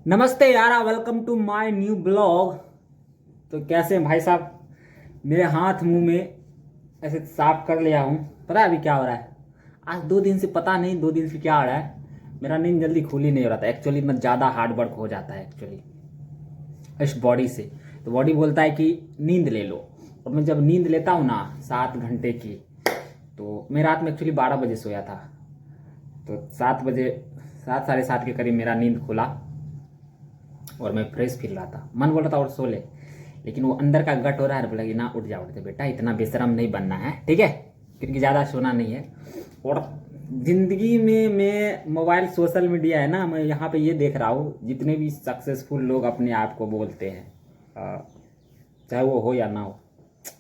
नमस्ते यारा, welcome to my new blog. तो कैसे हैं भाई साहब? मेरे हाथ मुंह में ऐसे साफ कर लिया हूँ। पता है अभी क्या हो रहा है? आज 2 दिन से पता नहीं 2 दिन से क्या हो रहा है, मेरा नींद जल्दी खुल ही नहीं हो रहा था। एक्चुअली मैं ज़्यादा हार्ड वर्क हो जाता है एक्चुअली इस बॉडी से। तो बॉडी बोलता है कि नींद ले लो, और मैं जब नींद लेता हूँ ना 7 घंटे की, तो मैं रात में एक्चुअली 12 बजे सोया था। तो 7 बजे, 7 साढ़े 7 के करीब मेरा नींद खुला और मैं फ्रेश फील रहा था। मन बोल रहा था और सो ले, लेकिन वो अंदर का गट हो रहा है, बोला कि ना उठ जा बेटा, इतना बेशरम नहीं बनना है, ठीक है, क्योंकि ज़्यादा सोना नहीं है। और ज़िंदगी में मैं मोबाइल सोशल मीडिया है ना, मैं यहाँ पे ये देख रहा हूँ जितने भी सक्सेसफुल लोग अपने आप को बोलते हैं, चाहे वो हो या ना हो,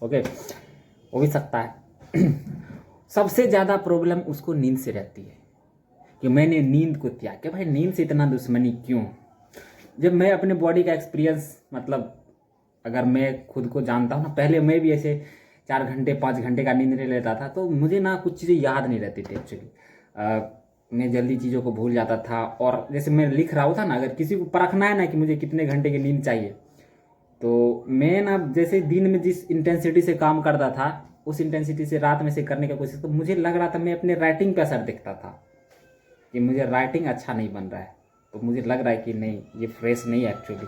ओके, हो भी सकता है। सबसे ज़्यादा प्रॉब्लम उसको नींद से रहती है कि मैंने नींद को त्याग किया। भाई नींद से इतना दुश्मनी क्यों? जब मैं अपने बॉडी का एक्सपीरियंस, मतलब अगर मैं खुद को जानता हूँ ना, पहले मैं भी ऐसे 4 घंटे 5 घंटे का नींद नहीं लेता था, तो मुझे ना कुछ चीज़ें याद नहीं रहती थी एक्चुअली। मैं जल्दी चीज़ों को भूल जाता था। और जैसे मैं लिख रहा था ना, अगर किसी को परखना है ना कि मुझे कितने घंटे की नींद चाहिए, तो मैं ना जैसे दिन में जिस इंटेंसिटी से काम करता था, उस इंटेंसिटी से रात में से करने की कोशिश, तो मुझे लग रहा था मैं अपने राइटिंग पे असर दिखता था कि मुझे राइटिंग अच्छा नहीं बन रहा है। तो मुझे लग रहा है कि नहीं, ये फ्रेश नहीं है एक्चुअली।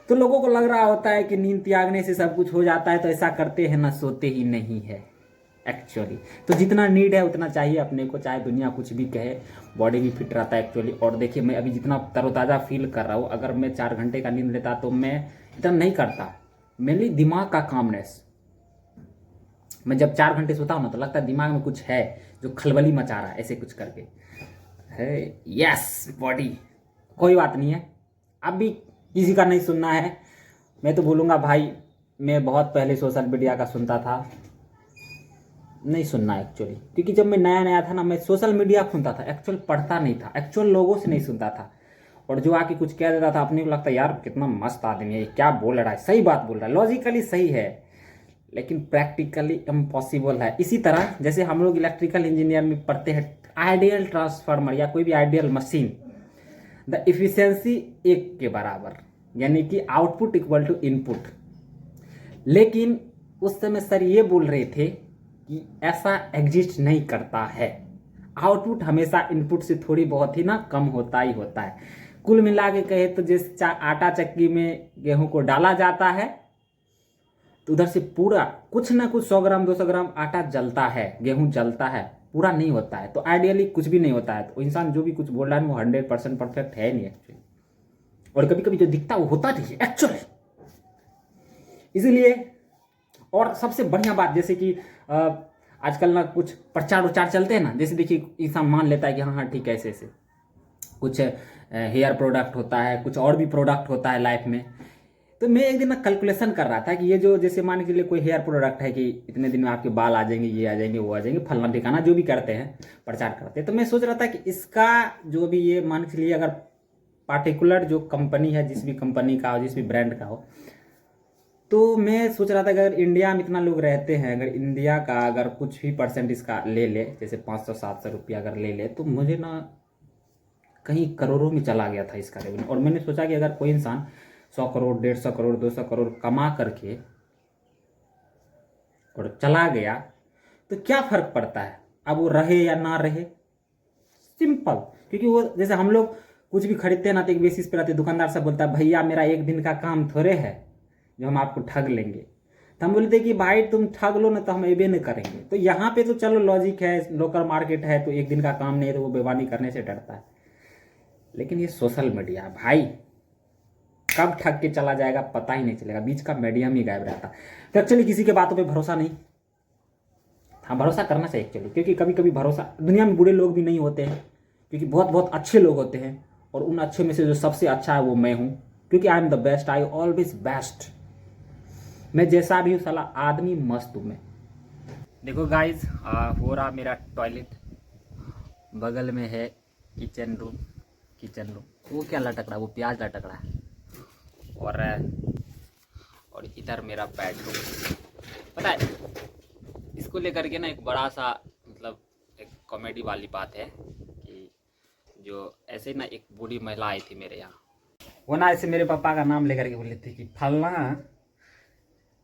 तो लोगों को लग रहा होता है कि नींद त्यागने से सब कुछ हो जाता है, तो ऐसा करते हैं ना, सोते ही नहीं है एक्चुअली। तो जितना नीड है उतना चाहिए अपने को, चाहे दुनिया कुछ भी कहे, बॉडी भी फिट रहता है एक्चुअली। और देखिए मैं अभी जितना तरोताज़ा फील कर रहा हूँ, अगर मैं 4 घंटे का नींद लेता तो मैं इतना नहीं करता। मेनली दिमाग का कामनेस, मैं जब 4 घंटे सोता हूँ ना, तो लगता है दिमाग में कुछ है जो खलबली मचा रहा है, ऐसे कुछ करके है। यस बॉडी, कोई बात नहीं है, अब भी किसी का नहीं सुनना है। मैं तो बोलूँगा भाई, मैं बहुत पहले सोशल मीडिया का सुनता था, नहीं सुनना एक्चुअली, क्योंकि जब मैं नया नया था ना, मैं सोशल मीडिया सुनता था, एक्चुअल पढ़ता नहीं था, एक्चुअल लोगों से नहीं सुनता था। और जो आके कुछ कह देता था, अपने को लगता यार कितना मस्त आदमी है, ये क्या बोल रहा है, सही बात बोल रहा है, लॉजिकली सही है, लेकिन प्रैक्टिकली इम्पॉसिबल है। इसी तरह जैसे हम लोग इलेक्ट्रिकल इंजीनियर में पढ़ते हैं, आइडियल ट्रांसफार्मर या कोई भी आइडियल मशीन, द इफिशियंसी एक के बराबर, यानी कि आउटपुट इक्वल टू इनपुट। लेकिन उस समय सर ये बोल रहे थे कि ऐसा एग्जिस्ट नहीं करता है, आउटपुट हमेशा इनपुट से थोड़ी बहुत ही ना कम होता ही होता है। कुल मिला के कहे तो जैसे आटा चक्की में गेहूं को डाला जाता है, तो उधर से पूरा कुछ ना कुछ 100 ग्राम 200 ग्राम आटा जलता है, गेहूं जलता है, पूरा नहीं होता है। तो आइडियली कुछ भी नहीं होता है। तो इंसान जो भी कुछ बोल रहा है वो 100% परफेक्ट है नहीं एक्चुअली, और कभी कभी जो दिखता है वो होता नहीं है एक्चुअली, इसीलिए। और सबसे बढ़िया बात, जैसे कि आजकल ना कुछ प्रचार उचार चलते हैं ना, जैसे देखिए इंसान मान लेता है कि हाँ हाँ ठीक है, ऐसे ऐसे कुछ हेयर प्रोडक्ट होता है, कुछ और भी प्रोडक्ट होता है लाइफ में। तो मैं एक दिन ना कैलकुलेशन कर रहा था कि ये जो, जैसे मान के लिए कोई हेयर प्रोडक्ट है कि इतने दिन में आपके बाल आ जाएंगे, ये आ जाएंगे, वो आ जाएंगे, फलना ठिकाना जो भी करते हैं, प्रचार करते हैं। तो मैं सोच रहा था कि इसका जो भी ये मान के लिए, अगर पार्टिकुलर जो कंपनी है, जिस भी कंपनी का हो, जिस भी ब्रांड का हो, तो मैं सोच रहा था कि अगर इंडिया में इतना लोग रहते हैं, अगर इंडिया का अगर कुछ भी परसेंट इसका ले ले, जैसे 500-700 रुपया अगर ले ले, तो मुझे ना कहीं करोड़ों में चला गया था इसका रेवेन्यू। और मैंने सोचा कि अगर कोई इंसान 100 करोड़ 150 करोड़ 200 करोड़ कमा करके और चला गया, तो क्या फर्क पड़ता है अब वो रहे या ना रहे? सिंपल। क्योंकि वो जैसे हम लोग कुछ भी खरीदते हैं ना, तो एक बेसिस पे रहते हैं, दुकानदार से बोलता है भैया मेरा एक दिन का काम थोड़े है जो हम आपको ठग लेंगे। तो हम बोलते कि भाई तुम ठग लो ना, तो हम एबे नहीं करेंगे। तो यहाँ पे तो चलो लॉजिक है, लोकल मार्केट है, तो एक दिन का काम नहीं है, तो वो बेईमानी करने से डरता है। लेकिन ये सोशल मीडिया भाई, कब ठग के चला जाएगा पता ही नहीं चलेगा, बीच का मीडियम ही गायब रहता। तो एक्चुअली किसी के बातों पे भरोसा नहीं, हाँ भरोसा करना चाहिए एक्चुअली, क्योंकि कभी कभी भरोसा, दुनिया में बुरे लोग भी नहीं होते हैं, क्योंकि बहुत बहुत अच्छे लोग होते हैं, और उन अच्छे में से जो सबसे अच्छा है वो मैं हूँ, क्योंकि I am the best, I always best. मैं जैसा भी हूँ साला आदमी मस्त हूँ मैं। देखो गाइज, हो रहा मेरा टॉयलेट, बगल में है किचन रूम, वो क्या लटक रहा है, वो प्याज लटक रहा है। और इधर मेरा बेडरूम। पता है, इसको लेकर के ना एक बड़ा सा, मतलब एक कॉमेडी वाली बात है कि जो ऐसे ना एक बूढ़ी महिला आई थी मेरे यहाँ, वो ना ऐसे मेरे पापा का नाम लेकर के बोले थे कि फलना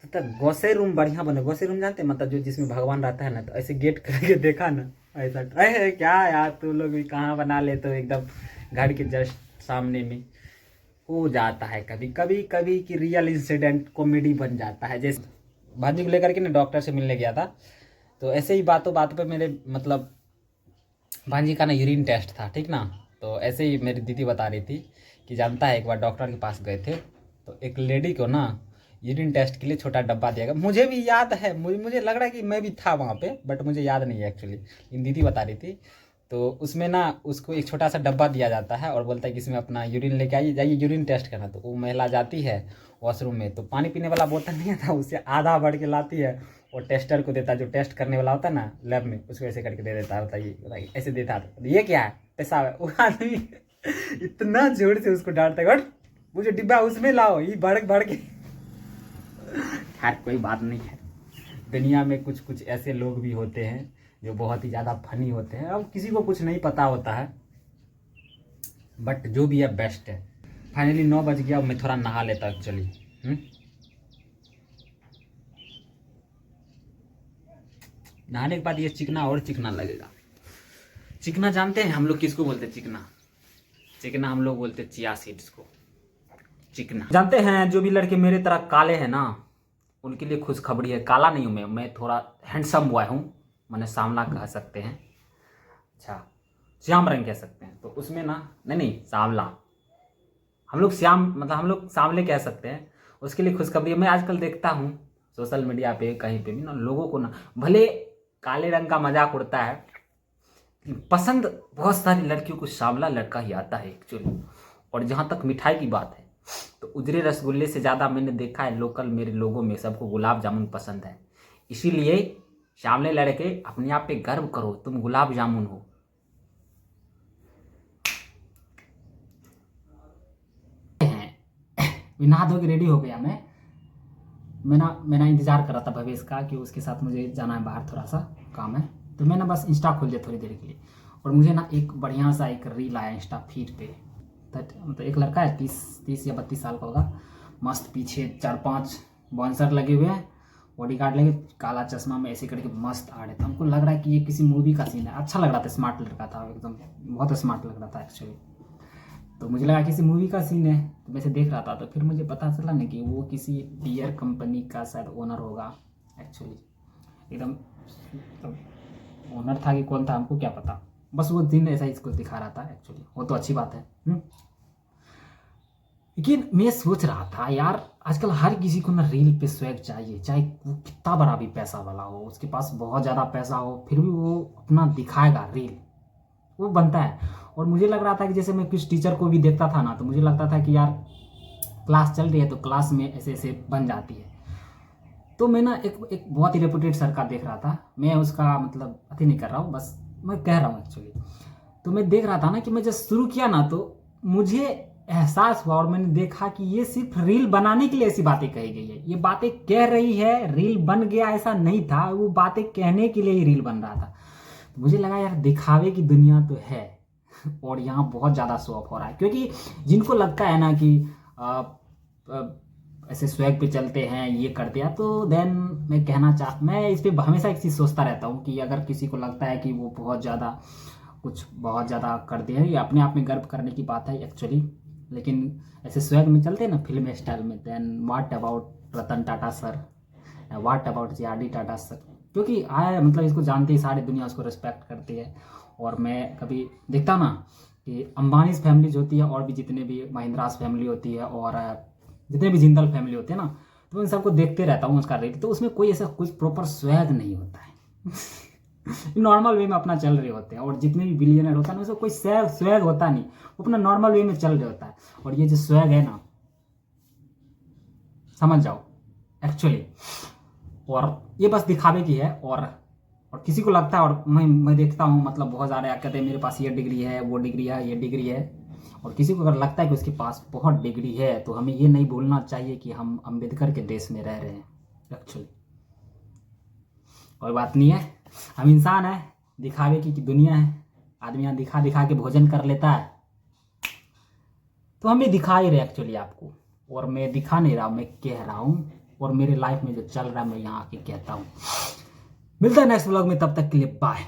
तो गौसे रूम बढ़िया बने। गौसे रूम जानते हैं मतलब जो जिसमें भगवान रहता है ना, तो ऐसे गेट करके देखा ना ऐसा, अरे क्या यार तू लोग भी कहाँ बना लेते हो एकदम घर के जस्ट सामने में। हो जाता है कभी कभी कभी कि रियल इंसिडेंट कॉमेडी बन जाता है। जैसे भांजी को लेकर के ना डॉक्टर से मिलने गया था, तो ऐसे ही बातों बातों पे मेरे मतलब भांजी का ना यूरिन टेस्ट था, ठीक ना। तो ऐसे ही मेरी दीदी बता रही थी कि जानता है एक बार डॉक्टर के पास गए थे, तो एक लेडी को ना यूरिन टेस्ट के लिए छोटा डब्बा दिया गया। मुझे भी याद है, मुझे लग रहा है कि मैं भी था वहाँ पे, बट मुझे याद नहीं है एक्चुअली, इन दीदी बता रही थी। तो उसमें ना उसको एक छोटा सा डब्बा दिया जाता है और बोलता है कि इसमें अपना यूरिन लेके आइए, जाइए यूरिन टेस्ट करना। तो वो महिला जाती है वॉशरूम में, तो पानी पीने वाला बोतल नहीं था, उससे आधा भर के लाती है और टेस्टर को देता है, जो टेस्ट करने वाला होता है ना लैब में, उसको ऐसे करके दे देता है। बताइए ऐसे देता है, ये क्या है पेशाब है। वो आदमी इतना जोर से उसको डांटता है, हट वो जो डिब्बा उसमें लाओ, ये भड़क भड़क के। खैर कोई बात नहीं है, दुनिया में कुछ कुछ ऐसे लोग भी होते हैं जो बहुत ही ज़्यादा फनी होते हैं। अब किसी को कुछ नहीं पता होता है, बट जो भी है बेस्ट है। फाइनली 9 बज गया, मैं थोड़ा नहा लेता एक्चुअली। नहाने के बाद ये चिकना और चिकना लगेगा। चिकना जानते हैं हम लोग किसको बोलते हैं? चिकना, चिकना हम लोग बोलते हैं चिया सीड्स को चिकना। जानते हैं जो भी लड़के मेरे तरह काले हैं ना, उनके लिए खुशखबरी है। काला नहीं हूँ मैं थोड़ा हैंडसम बॉय हूँ, मैंने सांवला कह सकते हैं, अच्छा श्याम रंग कह सकते हैं। तो उसमें ना नहीं सांवला, हम लोग श्याम मतलब हम लोग सांवले कह सकते हैं। उसके लिए खुशखबरी है। मैं आजकल देखता हूँ सोशल मीडिया पे कहीं पे भी ना, लोगों को ना भले काले रंग का मजाक उड़ता है, पसंद बहुत सारी लड़कियों को सांवला लड़का ही आता है एक्चुअली। और जहाँ तक मिठाई की बात है, तो उजरे रसगुल्ले से ज़्यादा मैंने देखा है लोकल मेरे लोगों में सबको गुलाब जामुन पसंद है। इसीलिए सांवले लड़के अपने आप पे गर्व करो, तुम गुलाब जामुन हो। नहा धो के रेडी हो गया मैंने इंतज़ार कर रहा था भवेश का कि उसके साथ मुझे जाना है बाहर, थोड़ा सा काम है। तो मैंने बस इंस्टा खोल दिया थोड़ी देर के लिए, और मुझे ना एक बढ़िया सा एक रील आया इंस्टा फीड पे। मतलब एक लड़का है 30 या 32 साल का होगा, मस्त पीछे 4-5 बाउंसर लगे हुए हैं, बॉडी गार्ड लगे, काला चश्मा में ऐसे करके मस्त आ रहे थे। हमको लग रहा है कि ये किसी मूवी का सीन है। अच्छा लग रहा था, स्मार्ट लड़का था एकदम, बहुत स्मार्ट लग रहा था एक्चुअली। तो मुझे लगा किसी मूवी का सीन है, तो मैं से देख रहा था। तो फिर मुझे पता चला ना कि वो किसी बियर कंपनी का शायद ओनर होगा एक्चुअली। एकदम ओनर था कि कौन था हमको क्या पता, बस वो दिन ऐसा ही इसको दिखा रहा था एक्चुअली। वो तो अच्छी बात है। लेकिन मैं सोच रहा था यार, आजकल हर किसी को ना रील पे स्वैग चाहिए, चाहे वो कितना बड़ा भी पैसा वाला हो, उसके पास बहुत ज़्यादा पैसा हो, फिर भी वो अपना दिखाएगा रील, वो बनता है। और मुझे लग रहा था कि जैसे मैं किस टीचर को भी देखता था ना, तो मुझे लगता था कि यार क्लास चल रही है तो क्लास में ऐसे ऐसे बन जाती है। तो मैं ना एक बहुत ही रेपुटेड सर का देख रहा था, मैं उसका मतलब अति नहीं कर रहा हूँ, बस मैं कह रहा हूँ एक्चुअली। तो मैं देख रहा था ना कि मैं जब शुरू किया ना, तो मुझे एहसास हुआ और मैंने देखा कि ये सिर्फ रील बनाने के लिए ऐसी बातें कही गई है। ये बातें कह रही है, रील बन गया ऐसा नहीं था, वो बातें कहने के लिए ही रील बन रहा था। तो मुझे लगा यार दिखावे की दुनिया तो है, और यहाँ बहुत ज़्यादा शो ऑफ हो रहा है। क्योंकि जिनको लगता है ना कि ऐसे स्वैग पे चलते हैं, ये करते हैं, तो देन मैं इस पर हमेशा एक चीज़ सोचता रहता हूँ कि अगर किसी को लगता है कि वो बहुत ज़्यादा करते हैं, ये अपने आप में गर्व करने की बात है एक्चुअली। लेकिन ऐसे स्वैग में चलते हैं ना फिल्म स्टाइल में, then what about Ratan Tata sir, what about J R D. Tata sir, क्योंकि आया मतलब इसको जानते ही सारी दुनिया उसको रिस्पेक्ट करती है। और मैं कभी देखता ना कि अंबानीज फैमिलीज होती है, और भी जितने भी महिंद्रास फैमिली होती है, और जितने भी जिंदल फैमिली होते हैं ना, तो उन सबको देखते रहता हूँ उसका रेट। तो उसमें कोई ऐसा कुछ प्रॉपर स्वैग नहीं होता है। नॉर्मल वे में अपना चल रहे होते हैं, और जितने भी बिलियनर होता है ना, उसको कोई स्वैग होता नहीं, वो अपना नॉर्मल वे में चल रहे होता है। और ये जो स्वैग है ना, समझ जाओ एक्चुअली, और ये बस दिखावे की है। और किसी को लगता है, और मैं देखता हूँ मतलब बहुत ज़्यादा कहते हैं मेरे पास ये डिग्री है, वो डिग्री है, ये डिग्री है। और किसी को अगर लगता है कि उसके पास बहुत डिग्री है, तो हमें ये नहीं भूलना चाहिए कि हम अम्बेडकर के देश में रह रहे हैं एक्चुअली। कोई बात नहीं है, हम इंसान है, दिखावे की दुनिया है, आदमी यहाँ दिखा दिखा के भोजन कर लेता है। तो हम भी दिखा ही रहे एक्चुअली आपको, और मैं दिखा नहीं रहा हूँ, मैं कह रहा हूँ, और मेरे लाइफ में जो चल रहा है मैं यहाँ आके कहता हूँ। मिलता है नेक्स्ट ब्लॉग में, तब तक के लिए बाय।